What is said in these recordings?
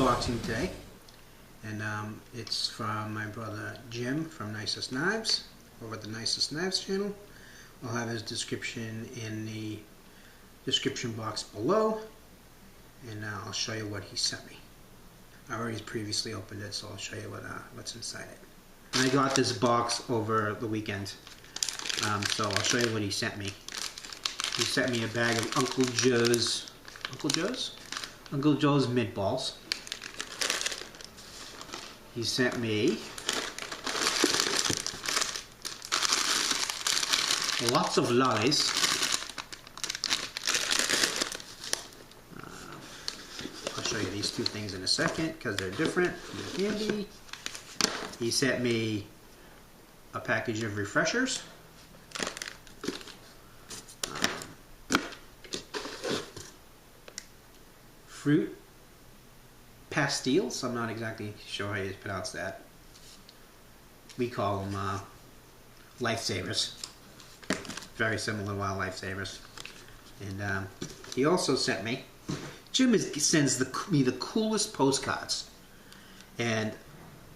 unboxing today, and it's from my brother Jim from Nicest Knives over at the Nicest Knives channel. I'll have his description in the description box below, and I'll show you what he sent me. I already previously opened it, so I'll show you what's inside it. And I got this box over the weekend, so I'll show you what he sent me. He sent me a bag of Uncle Joe's meatballs. He sent me lots of lollies. I'll show you these two things in a second because they're different. They're handy. He sent me a package of refreshers. Fruit pastilles. I'm not exactly sure how you pronounce that. We call them lifesavers. Very similar to our lifesavers. And he also sent me. Jim sends me the coolest postcards. And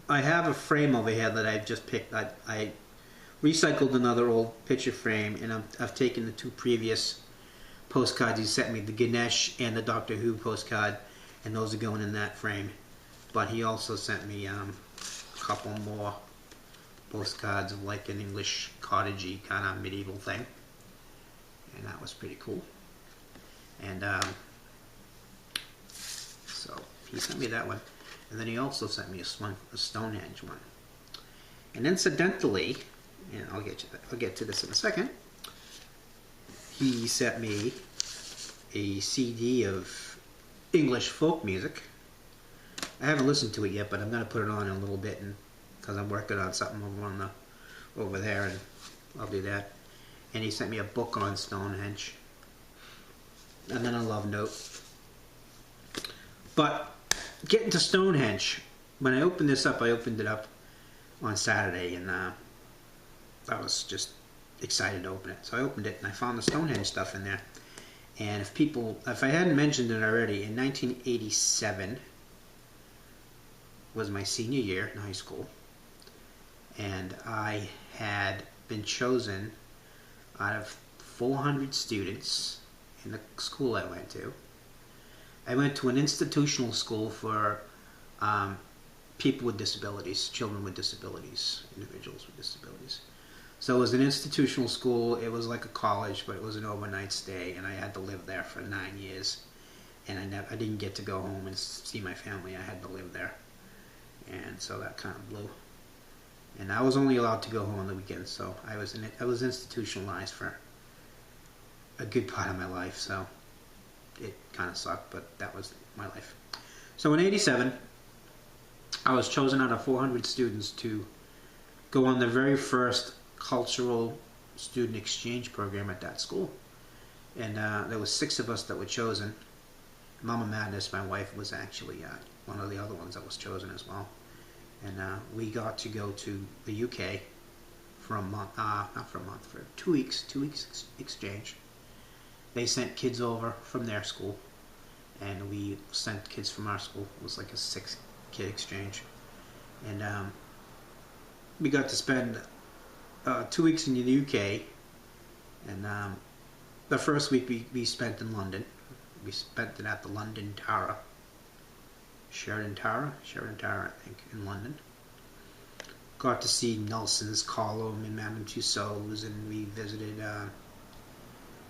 I have a frame over here that I've just picked. I recycled another old picture frame, and I've taken the two previous postcards he sent me, the Ganesh and the Doctor Who postcard, and those are going in that frame. But he also sent me a couple more postcards of like an English cottagey kind of medieval thing, and that was pretty cool. And so he sent me that one, and then he also sent me a Stonehenge one. And incidentally, and I'll get to this in a second, he sent me a CD of English folk music. I haven't listened to it yet, but I'm going to put it on in a little bit, because I'm working on something over there, and I'll do that. And he sent me a book on Stonehenge, and then a love note. But getting to Stonehenge, when I opened this up, I opened it up on Saturday, and I was just excited to open it. So I opened it and I found the Stonehenge stuff in there. And if I hadn't mentioned it already, in 1987 was my senior year in high school, and I had been chosen out of 400 students in the school I went to. I went to an institutional school for people with disabilities, children with disabilities, individuals with disabilities. So it was an institutional school. It was like a college, but it was an overnight stay, and I had to live there for 9 years. And I didn't get to go home and see my family. I had to live there, and so that kind of blew. And I was only allowed to go home on the weekends, so I was institutionalized for a good part of my life. So it kind of sucked, but that was my life. So in '87, I was chosen out of 400 students to go on the very first cultural student exchange program at that school. And there was 6 of us that were chosen. Mama Madness, my wife, was actually one of the other ones that was chosen as well. And we got to go to the UK for a month, not for a month, for 2 weeks, 2 weeks exchange. They sent kids over from their school, and we sent kids from our school. It was like a 6-kid exchange. And we got to spend 2 weeks in the UK, and the first week we spent in London. We spent it at the London Tower. Sheridan Tower, I think, in London. Got to see Nelson's Column and Madame Tussauds, and we visited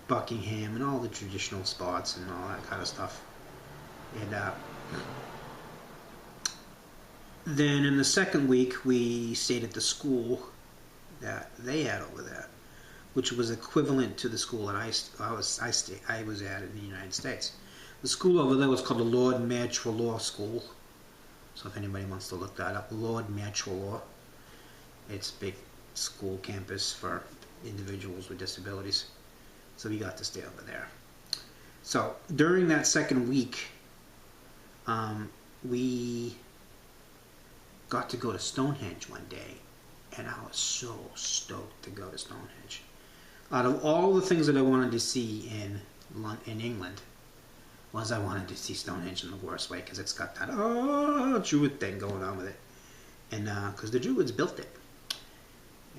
Buckingham and all the traditional spots and all that kind of stuff. And then in the second week, we stayed at the school that they had over there, which was equivalent to the school that I was at in the United States. The school over there was called the Lord Mayor Law School. So if anybody wants to look that up, Lord Mayor Law. It's a big school campus for individuals with disabilities. So we got to stay over there. So during that second week, we got to go to Stonehenge one day, and I was so stoked to go to Stonehenge. Out of all the things that I wanted to see in England, was I wanted to see Stonehenge in the worst way because it's got that Druid thing going on with it, and because the Druids built it,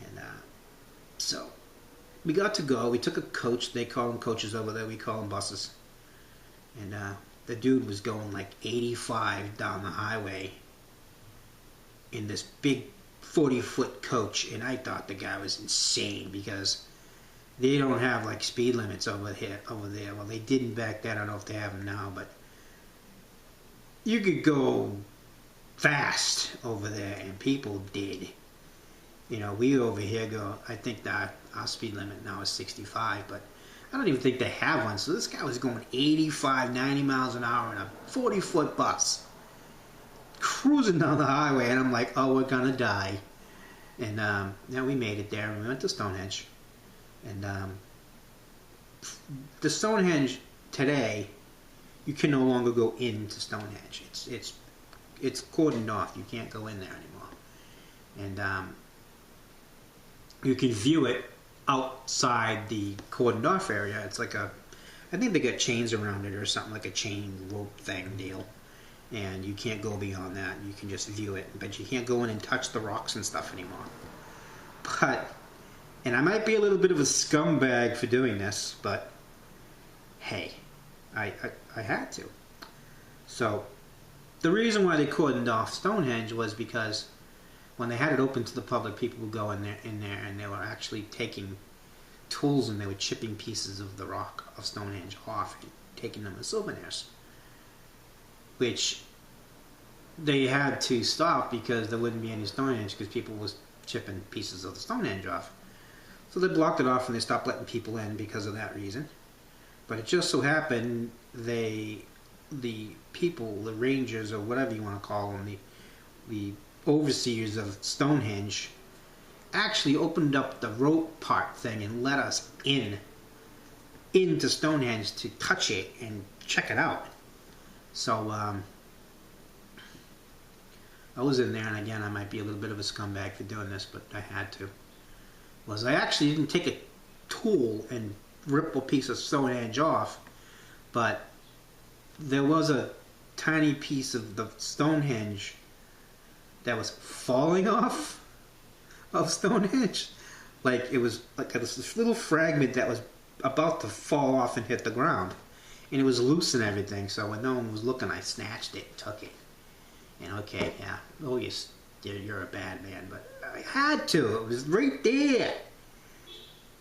and so we got to go. We took a coach. They call them coaches over there. We call them buses, and the dude was going like 85 down the highway in this big 40-foot coach, and I thought the guy was insane because they don't have like speed limits over there. Well, they didn't back then. I don't know if they have them now, but you could go fast over there, and people did. You know, we over here go, I think that our speed limit now is 65, but I don't even think they have one. So this guy was going 85, 90 miles an hour in a 40-foot bus, cruising down the highway, and I'm like, oh, we're gonna die. And yeah, we made it there, and we went to Stonehenge. And the Stonehenge today, you can no longer go into Stonehenge. It's cordoned off. You can't go in there anymore. And you can view it outside the cordoned off area. It's like I think they got chains around it or something, like a chain rope thing deal. And you can't go beyond that. You can just view it, but you can't go in and touch the rocks and stuff anymore. But, and I might be a little bit of a scumbag for doing this, but hey, I had to. So the reason why they cordoned off Stonehenge was because when they had it open to the public, people would go in there, and they were actually taking tools and they were chipping pieces of the rock of Stonehenge off and taking them as souvenirs, which they had to stop because there wouldn't be any Stonehenge because people was chipping pieces of the Stonehenge off. So they blocked it off and they stopped letting people in because of that reason. But it just so happened the people, the rangers or whatever you want to call them, the overseers of Stonehenge, actually opened up the rope part thing and let us into Stonehenge to touch it and check it out. So I was in there, and again, I might be a little bit of a scumbag for doing this, but I had to. I actually didn't take a tool and rip a piece of Stonehenge off, but there was a tiny piece of the Stonehenge that was falling off of Stonehenge. Like it was like this little fragment that was about to fall off and hit the ground. And it was loose and everything, so when no one was looking, I snatched it and took it. And okay, yeah, oh, you're a bad man, but I had to. It was right there.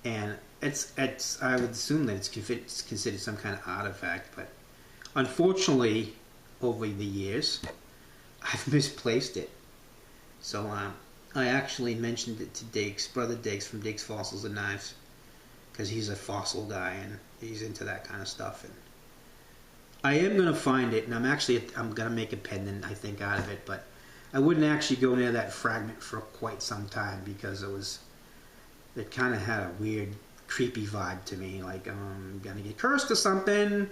And it's I would assume that it's considered some kind of artifact, but unfortunately, over the years, I've misplaced it. So I actually mentioned it to Diggs, Brother Diggs from Diggs Fossils and Knives, because he's a fossil guy and he's into that kind of stuff. And I am going to find it, and I'm going to make a pendant, I think, out of it, but I wouldn't actually go near that fragment for quite some time because it kind of had a weird, creepy vibe to me, like I'm going to get cursed or something.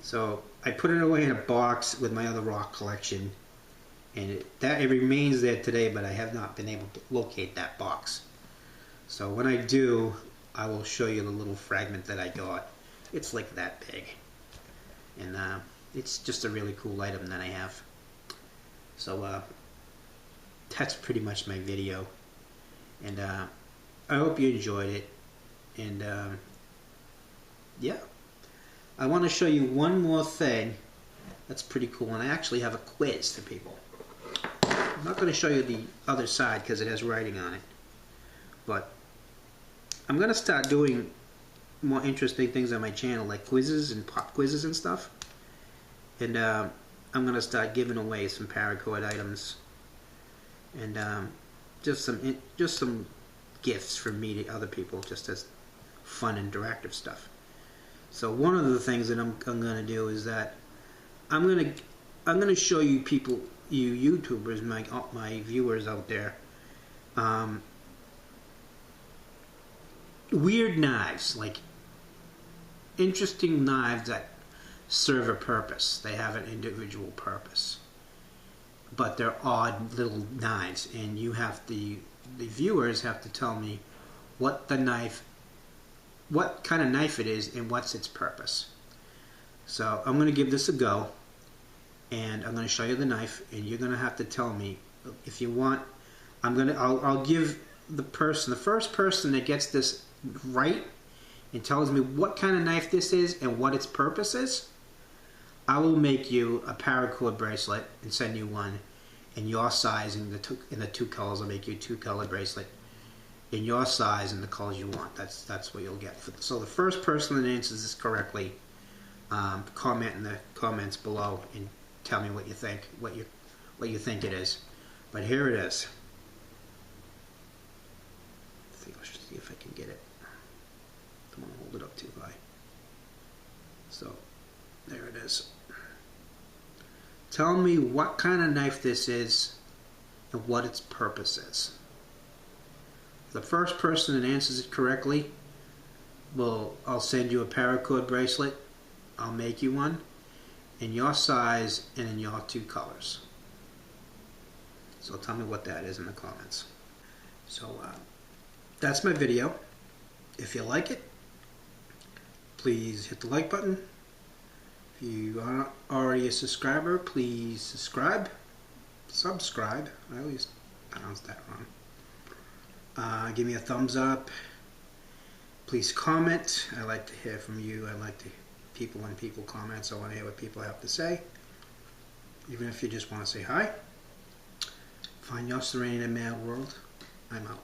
So I put it away in a box with my other rock collection, and it remains there today, but I have not been able to locate that box. So when I do, I will show you the little fragment that I got. It's like that big. And it's just a really cool item that I have. So that's pretty much my video. And I hope you enjoyed it. And yeah. I want to show you one more thing that's pretty cool. And I actually have a quiz for people. I'm not going to show you the other side because it has writing on it. But I'm going to start doing more interesting things on my channel, like quizzes and pop quizzes and stuff. And I'm going to start giving away some paracord items. And just some gifts from me to other people, just as fun interactive stuff. So one of the things that I'm going to do is that I'm going to show you people, you YouTubers, my viewers out there, weird knives, like interesting knives that serve a purpose. They have an individual purpose, but they're odd little knives, and you have the viewers have to tell me what kind of knife it is and what's its purpose. So I'm going to give this a go, and I'm going to show you the knife, and you're going to have to tell me if you want. I'll give the first person that gets this right and tells me what kind of knife this is and what its purpose is, I will make you a paracord bracelet and send you one in your size, in the two colors. I'll make you a 2-color bracelet in your size and the colors you want. That's what you'll get. So the first person that answers this correctly, comment in the comments below and tell me what you think, what you think it is. But here it is. I think I'll see if I can get it. Don't want to hold it up too high. So there it is. Tell me what kind of knife this is and what its purpose is. The first person that answers it correctly, I'll send you a paracord bracelet. I'll make you one in your size and in your 2 colors. So tell me what that is in the comments. So that's my video. If you like it, please hit the like button. If you aren't already a subscriber, please subscribe. I always pronounce that wrong. Give me a thumbs up. Please comment. I like to hear from you. I like when people comment, so I want to hear what people have to say. Even if you just want to say hi. Find your Serene in a mad world. I'm out.